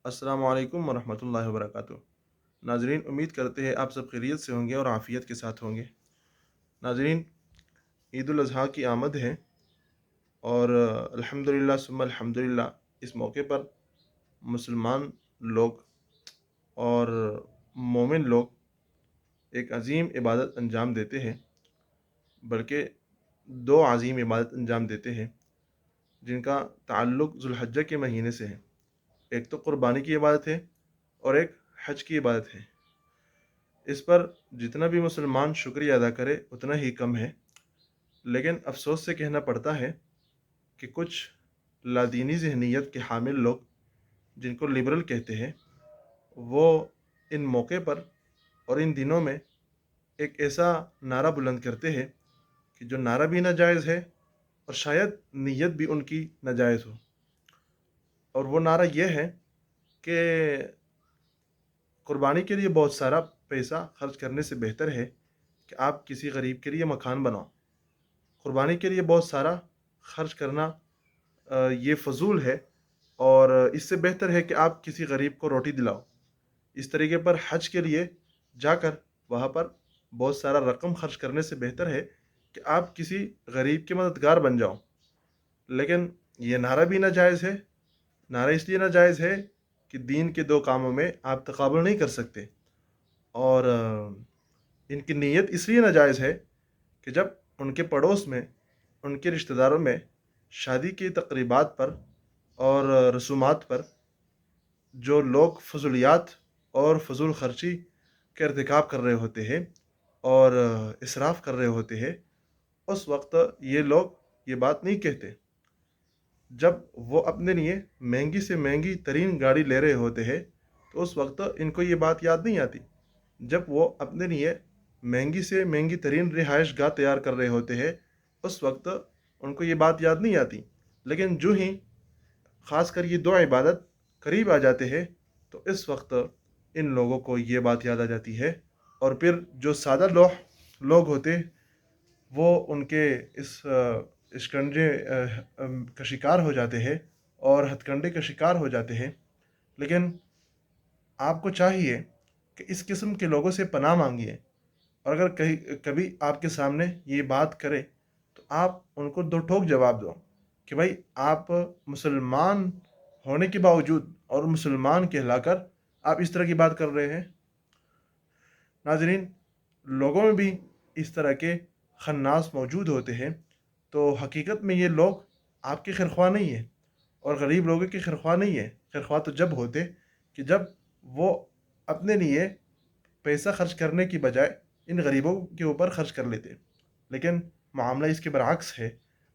अस्सलाम वालेकुम वरहमतुल्लाहि वबरकातुहू। नाज़रीन, उम्मीद करते हैं आप सब खैरियत से होंगे और आफ़ियत के साथ होंगे। नाज़रीन, ईद उल अज़हा की आमद है और अल्हम्दुलिल्लाह सुम्मा अल्हम्दुलिल्लाह इस मौके पर मुसलमान लोग और मोमिन लोग एक अज़ीम इबादत अंजाम देते हैं, बल्कि दो अज़ीम इबादत अंजाम देते हैं जिनका ताल्लुक़ ज़ुल्हज्जा के महीने से है। एक तो क़ुरबानी की इबादत है और एक हज की इबादत है। इस पर जितना भी मुसलमान शुक्रिया अदा करे उतना ही कम है, लेकिन अफ़सोस से कहना पड़ता है कि कुछ लादीनी ज़हनीत के हामिल लोग, जिनको लिबरल कहते हैं, वो इन मौके पर और इन दिनों में एक ऐसा नारा बुलंद करते हैं कि जो नारा भी नाजायज़ है और शायद नीयत भी उनकी नाजायज़ हो। और वो नारा ये है कि कुर्बानी के लिए बहुत सारा पैसा खर्च करने से बेहतर है कि आप किसी गरीब के लिए मकान बनाओ। कुर्बानी के लिए बहुत सारा खर्च करना ये फ़ज़ूल है और इससे बेहतर है कि आप किसी गरीब को रोटी दिलाओ। इस तरीके पर हज के लिए जाकर वहाँ पर बहुत सारा रकम खर्च करने से बेहतर है कि आप किसी गरीब के मददगार बन जाओ। लेकिन ये नारा भी नाजायज़ है। नारा इसलिए नाजायज़ है कि दीन के दो कामों में आप तक़ाबुल नहीं कर सकते, और इनकी नीयत इसलिए नाजायज़ है कि जब उनके पड़ोस में, उनके रिश्तेदारों में शादी की तक़रीबात पर और रसूमात पर जो लोग फ़ज़ूलियात और फ़ज़ूल ख़र्ची का इर्तिकाब कर रहे होते हैं और इसराफ़ कर रहे होते हैं, उस वक्त ये लोग ये बात नहीं कहते। जब वो अपने लिए महंगी से महंगी तरीन गाड़ी ले रहे होते हैं, तो उस वक्त इनको ये बात याद नहीं आती। जब वो अपने लिए महंगी से महंगी तरीन रिहाइश गाह तैयार कर रहे होते हैं, उस वक्त उनको ये बात याद नहीं आती। लेकिन जो ही ख़ासकर ये दो इबादत करीब आ जाते हैं, तो इस वक्त इन लोगों को ये बात याद आ जाती है, और फिर जो सादा लोग होते, वो उनके इस शिकंजे का शिकार हो जाते हैं और हथकंडे का शिकार हो जाते हैं। लेकिन आपको चाहिए कि इस किस्म के लोगों से पनाह मांगिए, और अगर कहीं कभी आपके सामने ये बात करे, तो आप उनको दो ठोक जवाब दो कि भाई, आप मुसलमान होने के बावजूद और मुसलमान कहलाकर आप इस तरह की बात कर रहे हैं। नाज़रीन, लोगों में भी इस तरह के खन्नास मौजूद होते हैं, तो हकीकत में ये लोग आपके खैरख्वाह नहीं है और गरीब लोगों के खैरख्वाह नहीं है। खैरख्वाह तो जब होते कि जब वो अपने लिए पैसा खर्च करने की बजाय इन गरीबों के ऊपर खर्च कर लेते। लेकिन मामला इसके बरअक्स है।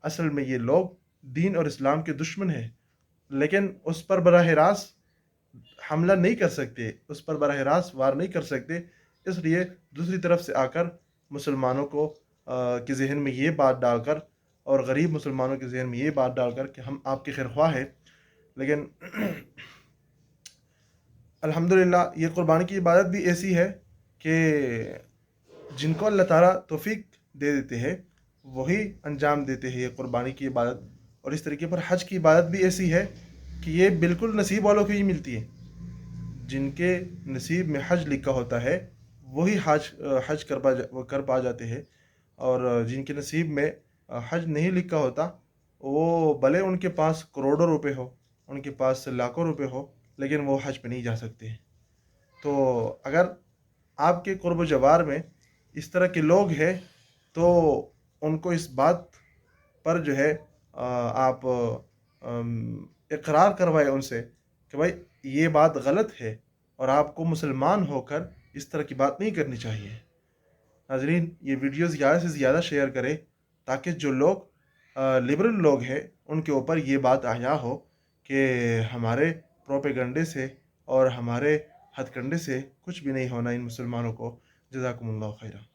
असल में ये लोग दीन और इस्लाम के दुश्मन हैं, लेकिन उस पर बराह रास्त हमला नहीं कर सकते, उस पर बराह रास्त वार नहीं कर सकते। इसलिए दूसरी तरफ से आकर मुसलमानों को के ज़हन में ये बात डालकर, और गरीब मुसलमानों के ज़हन में ये बात डालकर कि हम आपके खैरख्वाह हैं। लेकिन अल्हम्दुलिल्लाह ये क़ुरबानी की इबादत भी ऐसी है कि जिनको अल्लाह ताला तौफ़ीक दे देते हैं, वही अंजाम देते हैं ये क़ुरबानी की इबादत। और इस तरीके पर हज की इबादत भी ऐसी है कि ये बिल्कुल नसीब वालों को ही मिलती है। जिनके नसीब में हज लिखा होता है, वही हज कर पा जाते हैं, और जिनके नसीब में हज नहीं लिखा होता, वो भले उनके पास करोड़ों रुपए हो, उनके पास लाखों रुपए हो, लेकिन वो हज पे नहीं जा सकते। तो अगर आपके क़ुर्ब जवार में इस तरह के लोग हैं, तो उनको इस बात पर जो है आप इकरार करवाएं उनसे कि भाई, ये बात गलत है और आपको मुसलमान होकर इस तरह की बात नहीं करनी चाहिए। नाज़रीन, ये वीडियोज़ ज़्यादा से ज़्यादा शेयर करें, ताकि जो लोग लिबरल लोग हैं, उनके ऊपर ये बात आया हो कि हमारे प्रोपेगंडे से और हमारे हथकंडे से कुछ भी नहीं होना इन मुसलमानों को। जज़ाकुमुल्लाह खैरा।